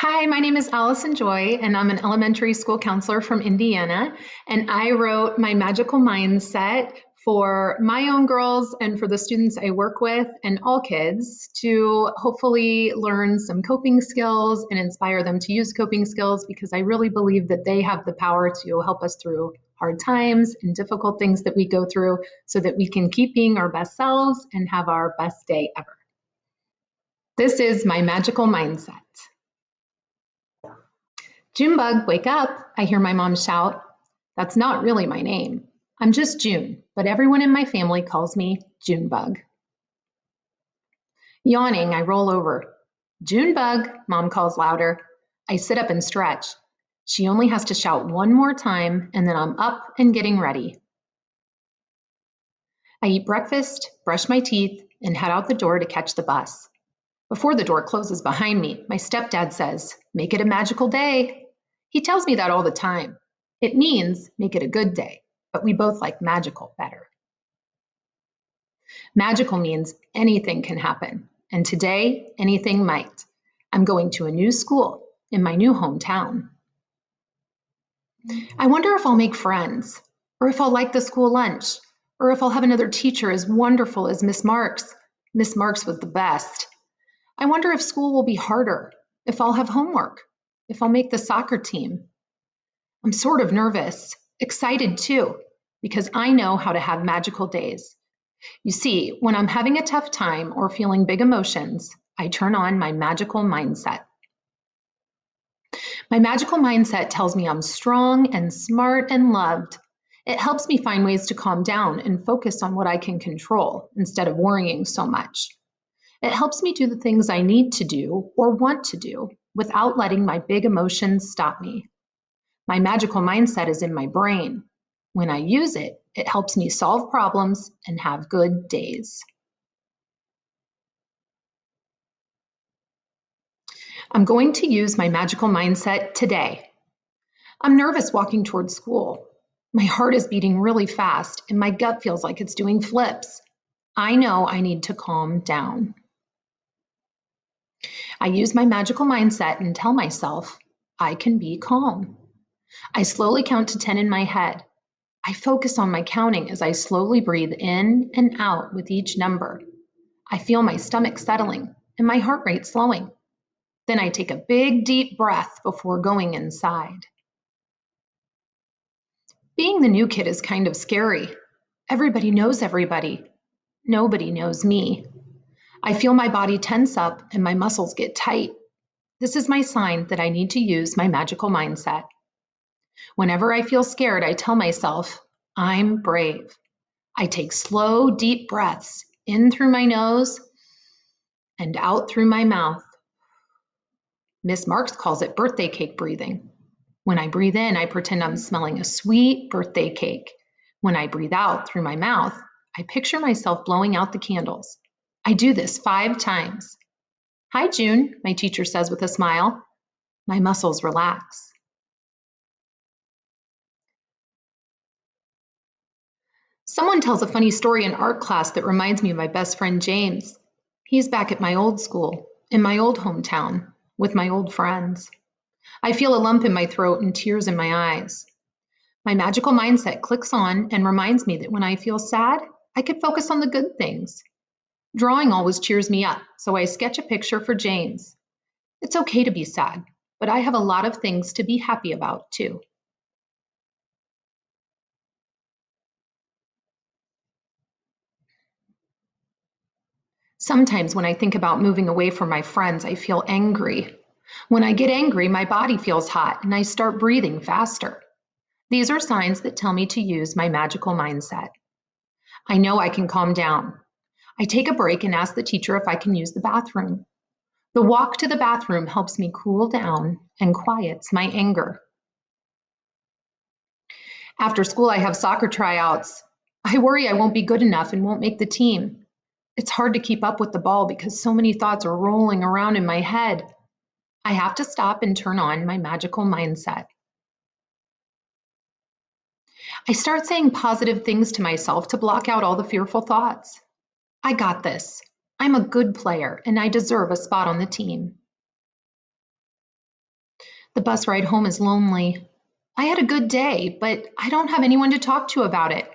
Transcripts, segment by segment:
Hi, my name is Allison Joy, and I'm an elementary school counselor from Indiana. And I wrote my magical mindset for my own girls and for the students I work with and all kids to hopefully learn some coping skills and inspire them to use coping skills because I really believe that they have the power to help us through hard times and difficult things that we go through so that we can keep being our best selves and have our best day ever. This is my magical mindset. Junebug, wake up, I hear my mom shout. That's not really my name. I'm just June, but everyone in my family calls me Junebug. Yawning, I roll over. Junebug, Mom calls louder. I sit up and stretch. She only has to shout one more time, and then I'm up and getting ready. I eat breakfast, brush my teeth, and head out the door to catch the bus. Before the door closes behind me, my stepdad says, "Make it a magical day." He tells me that all the time. It means make it a good day, but we both like magical better. Magical means anything can happen, and today anything might. I'm going to a new school in my new hometown. I wonder if I'll make friends, or if I'll like the school lunch, or if I'll have another teacher as wonderful as Miss Marks. Miss Marks was the best. I wonder if school will be harder, if I'll have homework, if I'll make the soccer team. I'm sort of nervous, excited too, because I know how to have magical days. You see, when I'm having a tough time or feeling big emotions, I turn on my magical mindset. My magical mindset tells me I'm strong and smart and loved. It helps me find ways to calm down and focus on what I can control instead of worrying so much. It helps me do the things I need to do or want to do without letting my big emotions stop me. My magical mindset is in my brain. When I use it, it helps me solve problems and have good days. I'm going to use my magical mindset today. I'm nervous walking towards school. My heart is beating really fast and my gut feels like it's doing flips. I know I need to calm down. I use my magical mindset and tell myself I can be calm. I slowly count to 10 in my head. I focus on my counting as I slowly breathe in and out with each number. I feel my stomach settling and my heart rate slowing. Then I take a big, deep breath before going inside. Being the new kid is kind of scary. Everybody knows everybody. Nobody knows me. I feel my body tense up and my muscles get tight. This is my sign that I need to use my magical mindset. Whenever I feel scared, I tell myself, I'm brave. I take slow, deep breaths in through my nose and out through my mouth. Miss Marks calls it birthday cake breathing. When I breathe in, I pretend I'm smelling a sweet birthday cake. When I breathe out through my mouth, I picture myself blowing out the candles. I do this 5 times. Hi, June, my teacher says with a smile. My muscles relax. Someone tells a funny story in art class that reminds me of my best friend James. He's back at my old school, in my old hometown, with my old friends. I feel a lump in my throat and tears in my eyes. My magical mindset clicks on and reminds me that when I feel sad, I can focus on the good things. Drawing always cheers me up, so I sketch a picture for James. It's okay to be sad, but I have a lot of things to be happy about too. Sometimes when I think about moving away from my friends, I feel angry. When I get angry, my body feels hot and I start breathing faster. These are signs that tell me to use my magical mindset. I know I can calm down. I take a break and ask the teacher if I can use the bathroom. The walk to the bathroom helps me cool down and quiets my anger. After school, I have soccer tryouts. I worry I won't be good enough and won't make the team. It's hard to keep up with the ball because so many thoughts are rolling around in my head. I have to stop and turn on my magical mindset. I start saying positive things to myself to block out all the fearful thoughts. I got this. I'm a good player and I deserve a spot on the team. The bus ride home is lonely. I had a good day, but I don't have anyone to talk to about it.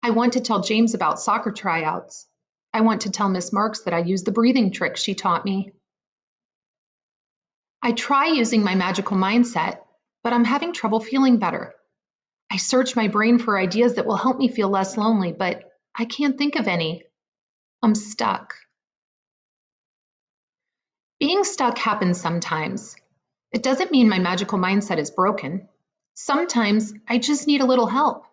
I want to tell James about soccer tryouts. I want to tell Miss Marks that I used the breathing trick she taught me. I try using my magical mindset, but I'm having trouble feeling better. I search my brain for ideas that will help me feel less lonely, but I can't think of any. I'm stuck. Being stuck happens sometimes. It doesn't mean my magical mindset is broken. Sometimes I just need a little help.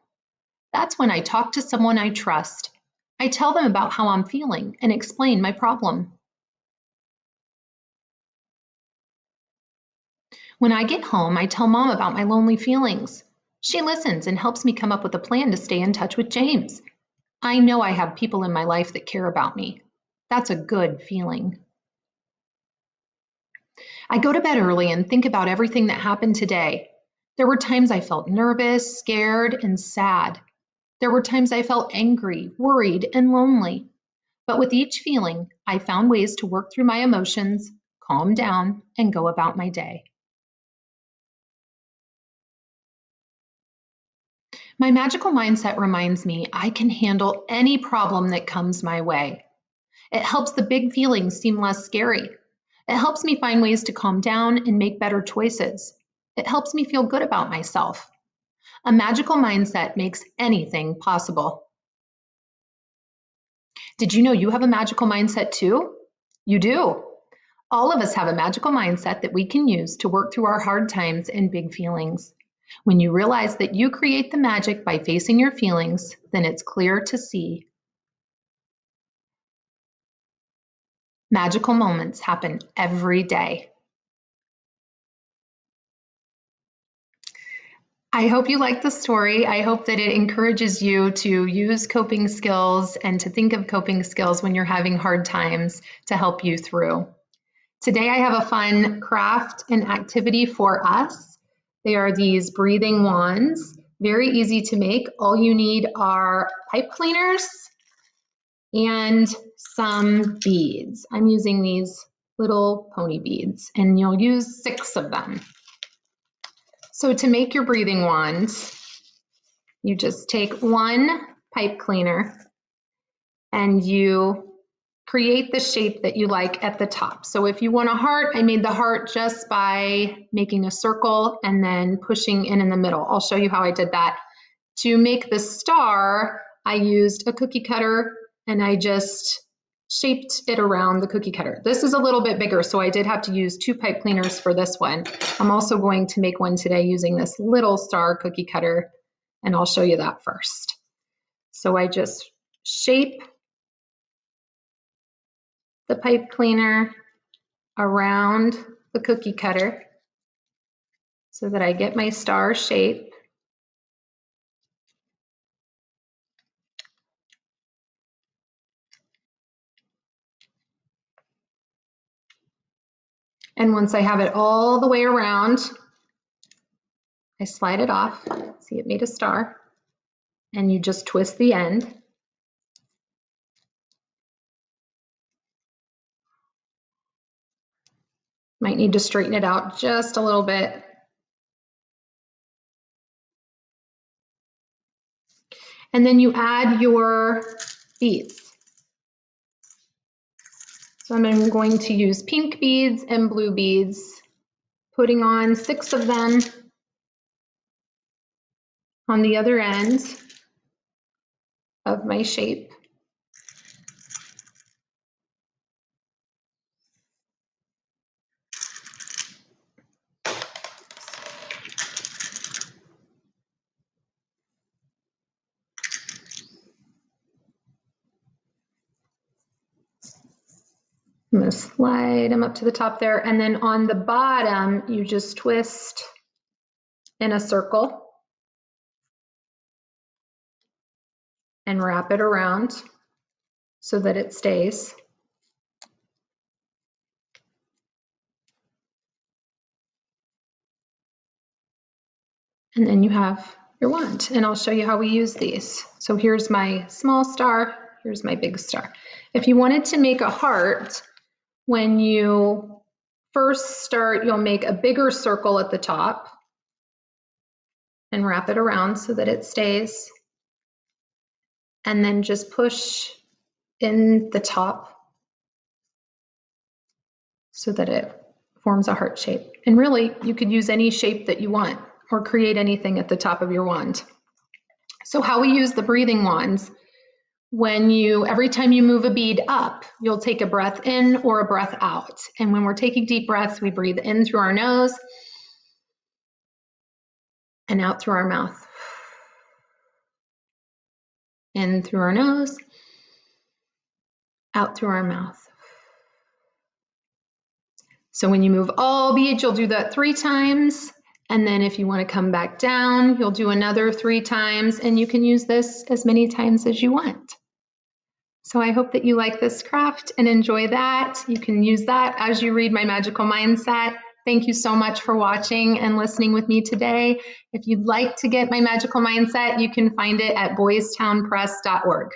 That's when I talk to someone I trust. I tell them about how I'm feeling and explain my problem. When I get home, I tell Mom about my lonely feelings. She listens and helps me come up with a plan to stay in touch with James. I know I have people in my life that care about me. That's a good feeling. I go to bed early and think about everything that happened today. There were times I felt nervous, scared, and sad. There were times I felt angry, worried, and lonely. But with each feeling, I found ways to work through my emotions, calm down, and go about my day. My magical mindset reminds me I can handle any problem that comes my way. It helps the big feelings seem less scary. It helps me find ways to calm down and make better choices. It helps me feel good about myself. A magical mindset makes anything possible. Did you know you have a magical mindset too? You do. All of us have a magical mindset that we can use to work through our hard times and big feelings. When you realize that you create the magic by facing your feelings, then it's clear to see. Magical moments happen every day. I hope you like the story. I hope that it encourages you to use coping skills and to think of coping skills when you're having hard times to help you through. Today I have a fun craft and activity for us. They are these breathing wands, very easy to make. All you need are pipe cleaners and some beads. I'm using these little pony beads, and you'll use 6 of them. So to make your breathing wands, you just take one pipe cleaner and you create the shape that you like at the top. So if you want a heart, I made the heart just by making a circle and then pushing in the middle. I'll show you how I did that. To make the star, I used a cookie cutter and I just shaped it around the cookie cutter. This is a little bit bigger, so I did have to use 2 pipe cleaners for this one. I'm also going to make one today using this little star cookie cutter, and I'll show you that first. So I just shape the pipe cleaner around the cookie cutter so that I get my star shape. And once I have it all the way around, I slide it off. See, it made a star. And you just twist the end. Might need to straighten it out just a little bit. And then you add your beads. So I'm going to use pink beads and blue beads, putting on 6 of them on the other end of my shape. I'm going to slide them up to the top there, and then on the bottom you just twist in a circle and wrap it around so that it stays. And then you have your wand, and I'll show you how we use these. So here's my small star, here's my big star. If you wanted to make a heart, when you first start, you'll make a bigger circle at the top and wrap it around so that it stays. And then just push in the top so that it forms a heart shape. And really, you could use any shape that you want or create anything at the top of your wand. So how we use the breathing wands, every time you move a bead up, you'll take a breath in or a breath out. And when we're taking deep breaths, we breathe in through our nose and out through our mouth. In through our nose, out through our mouth. So when you move all beads, you'll do that 3 times. And then if you want to come back down, you'll do another 3 times. And you can use this as many times as you want. So I hope that you like this craft and enjoy that. You can use that as you read my magical mindset. Thank you so much for watching and listening with me today. If you'd like to get my magical mindset, you can find it at boystownpress.org.